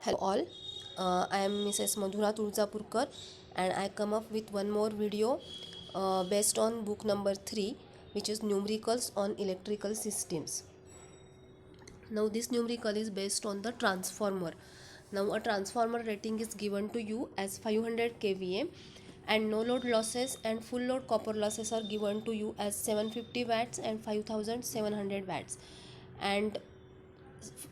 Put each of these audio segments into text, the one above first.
Hello all, I am Mrs. Madhura Tulzapurkar and I come up with one more video based on book number 3, which is Numericals on Electrical Systems. Now this numerical is based on the transformer. Now a transformer rating is given to you as 500 kVA and no load losses and full load copper losses are given to you as 750 watts and 5700 watts. And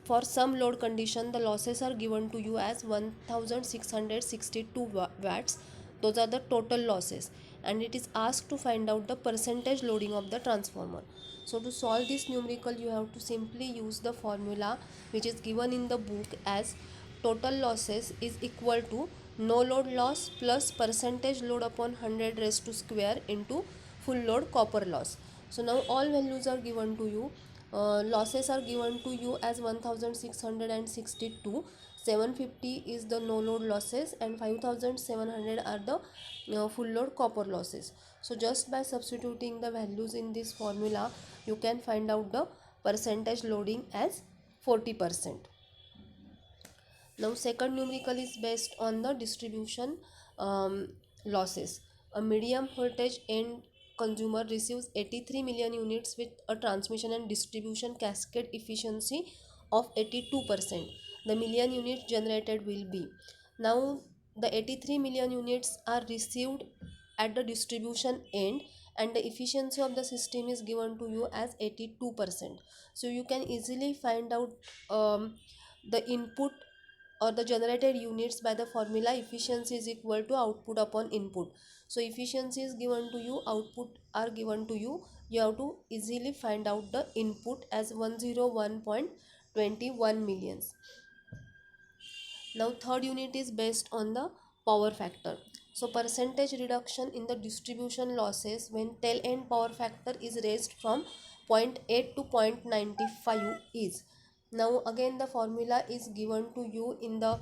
for some load condition the losses are given to you as 1662 watts. Those are the total losses and it is asked to find out the percentage loading of the transformer. So to solve this numerical you have to simply use the formula which is given in the book as total losses is equal to no load loss plus percentage load upon 100 raised to square into full load copper loss. So now all values are given to you. Losses are given to you as 1662. 750 is the no load losses and 5700 are the full load copper losses. So just by substituting the values in this formula you can find out the percentage loading as 40%. Now second numerical is based on the distribution losses. A medium voltage end consumer receives 83 million units with a transmission and distribution cascade efficiency of 82%. The million units generated will be. Now the 83 million units are received at the distribution end and the efficiency of the system is given to you as 82%. So you can easily find out the input or the generated units by the formula efficiency is equal to output upon input. So efficiency is given to you, output are given to you. You have to easily find out the input as 101.21 millions. Now third unit is based on the power factor. So percentage reduction in the distribution losses when tail end power factor is raised from 0.8 to 0.95 is. Now again the formula is given to you in the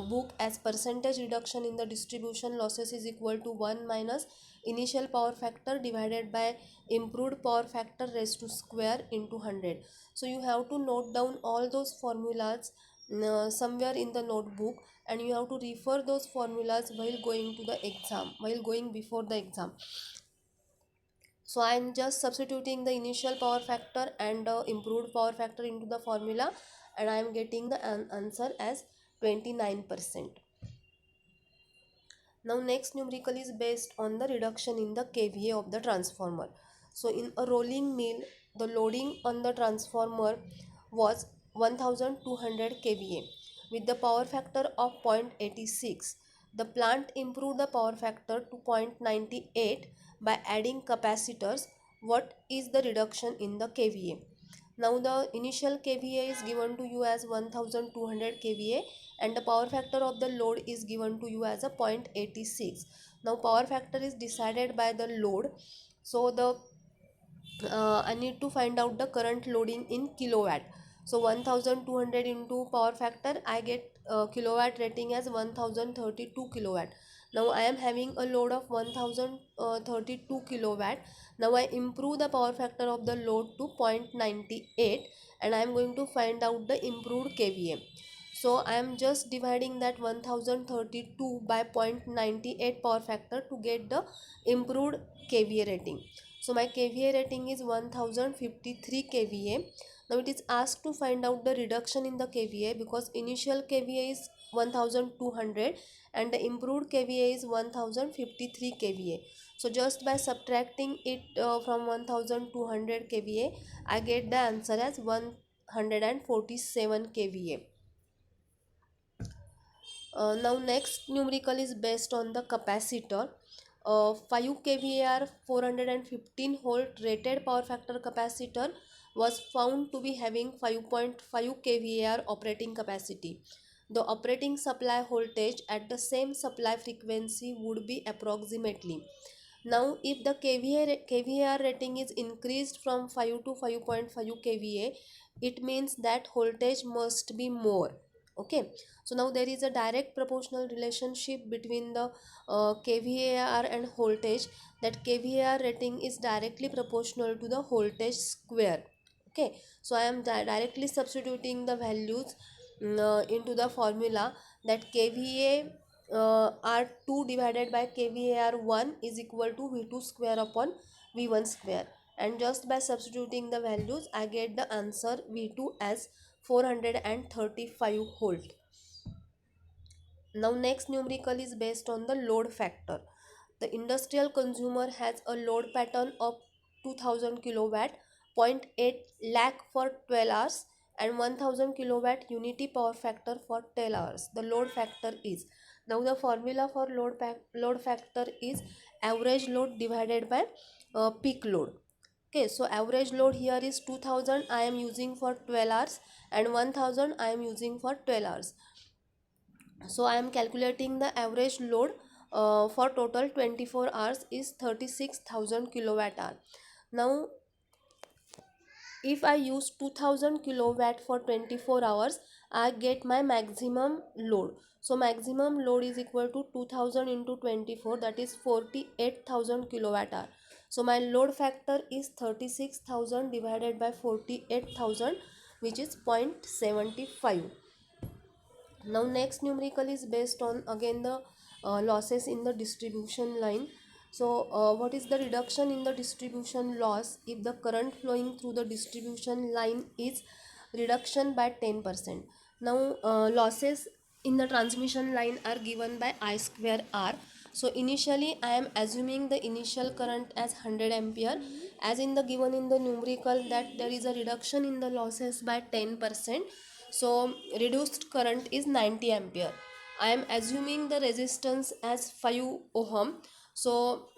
book as percentage reduction in the distribution losses is equal to 1 minus initial power factor divided by improved power factor raised to square into 100. So you have to note down all those formulas somewhere in the notebook and you have to refer those formulas while going to the exam, while going before the exam. So I am just substituting the initial power factor and improved power factor into the formula and I am getting the answer as 29%. Now next numerical is based on the reduction in the kVA of the transformer. So in a rolling mill, the loading on the transformer was 1200 kVA with the power factor of 0.86. The plant improved the power factor to 0.98 by adding capacitors. What is the reduction in the kVA? Now the initial kVA is given to you as 1200 kVA and the power factor of the load is given to you as a 0.86. Now power factor is decided by the load. So the I need to find out the current loading in kilowatt. So 1200 into power factor I get kilowatt rating as 1032 kilowatt. Now I am having a load of 1032 kilowatt. Now I improve the power factor of the load to 0.98 and I am going to find out the improved kVA. So I am just dividing that 1032 by 0.98 power factor to get the improved kVA rating. So my kVA rating is 1053 kVA. Now it is asked to find out the reduction in the kVA because initial kVA is 1200 and the improved kVA is 1053 kVA. So just by subtracting it from 1200 kVA, I get the answer as 147 kVA. Now next numerical is based on the capacitor. 5 kVAR 415 volt rated power factor capacitor was found to be having 5.5 kVAR operating capacity. The operating supply voltage at the same supply frequency would be approximately. Now if the kVAR rating is increased from 5 to 5.5 kVA, it means that voltage must be more. Okay, so now there is a direct proportional relationship between the kVAR and voltage, that kVAR rating is directly proportional to the voltage square. Okay, so I am directly substituting the values into the formula that kVA R2 divided by kVA R1 is equal to V2 square upon V1 square, and just by substituting the values I get the answer V2 as 435 volt. Now next numerical is based on the load factor. The industrial consumer has a load pattern of 2000 kilowatt, 0.8 lakh for 12 hours and 1000 kilowatt unity power factor for 12 hours. The load factor is, now the formula for load factor is average load divided by peak load. Okay, so average load here is 2000 I am using for 12 hours and 1000 I am using for 12 hours. So I am calculating the average load for total 24 hours is 36,000 kilowatt hour. Now if I use 2000 kilowatt for 24 hours, I get my maximum load. So maximum load is equal to 2000 into 24, that is 48,000 kilowatt hour. So my load factor is 36,000 divided by 48,000, which is 0.75. Now next numerical is based on again the losses in the distribution line. So what is the reduction in the distribution loss if the current flowing through the distribution line is reduction by 10%? Now losses in the transmission line are given by I square R. So initially I am assuming the initial current as 100 ampere, as in the given in the numerical that there is a reduction in the losses by 10%. So reduced current is 90 ampere. I am assuming the resistance as 5 ohm. So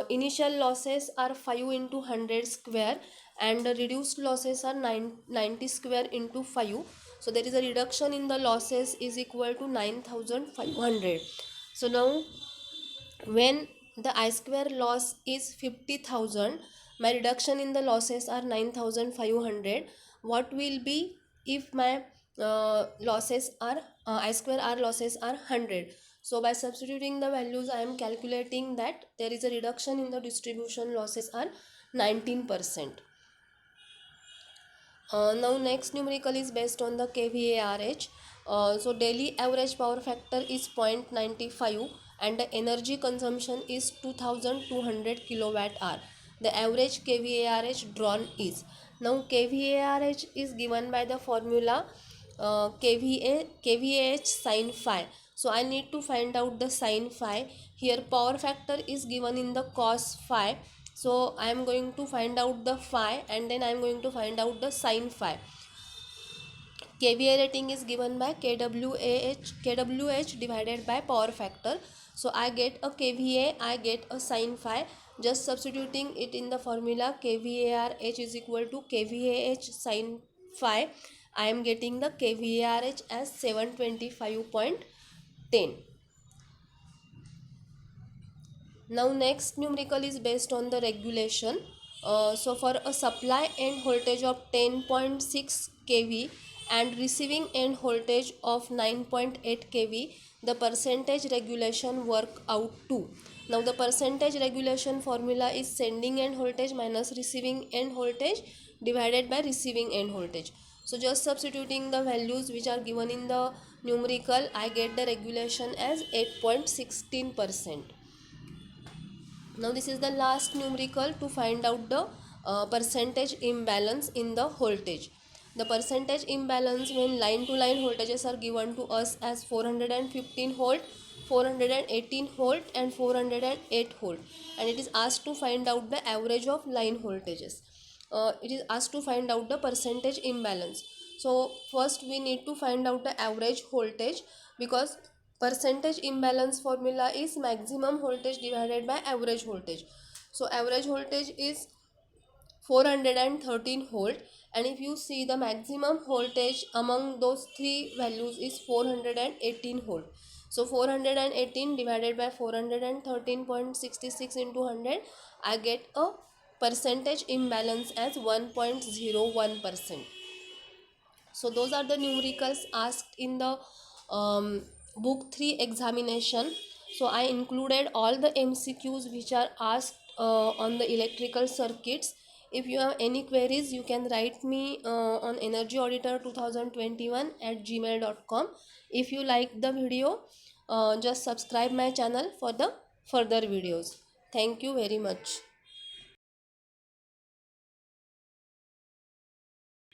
initial losses are 5 into 100 square and the reduced losses are 90 square into 5. So there is a reduction in the losses is equal to 9500. So now when the I square loss is 50,000, my reduction in the losses are 9500. What will be if my losses are I square R losses are 100? So by substituting the values I am calculating that there is a reduction in the distribution losses are 19%. Now next numerical is based on the kVARH. So daily average power factor is 0.95 and the energy consumption is 2200 kilowatt hour. The average kVARH drawn is, now kVARH is given by the formula kVAH sin phi. So I need to find out the sin phi. Here power factor is given in the cos phi. So I am going to find out the phi and then I am going to find out the sin phi. KVA rating is given by KWH divided by power factor. So I get a KVA, I get a sin phi. Just substituting it in the formula kVARH is equal to kVAH sin phi. I am getting the kVARH as 725.10. Now next numerical is based on the regulation. So for a supply end voltage of 10.6 kV and receiving end voltage of 9.8 kV, the percentage regulation work out to. Now the percentage regulation formula is sending end voltage minus receiving end voltage divided by receiving end voltage. So just substituting the values which are given in the numerical, I get the regulation as 8.16%. Now this is the last numerical to find out the percentage imbalance in the voltage. The percentage imbalance when line to line voltages are given to us as 415 volt, 418 volt and 408 volt, and it is asked to find out the average of line voltages. It is asked to find out the percentage imbalance. So first we need to find out the average voltage, because percentage imbalance formula is maximum voltage divided by average voltage. So average voltage is 413 volt, and if you see the maximum voltage among those three values is 418 volt. So 418 divided by 413.66 into 100, I get a percentage imbalance as 1.01%. So those are the numericals asked in the book 3 examination. So I included all the MCQs which are asked on the electrical circuits If you have any queries, you can write me on energyauditor2021@gmail.com. If you like the video, just subscribe my channel for the further videos. Thank you very much.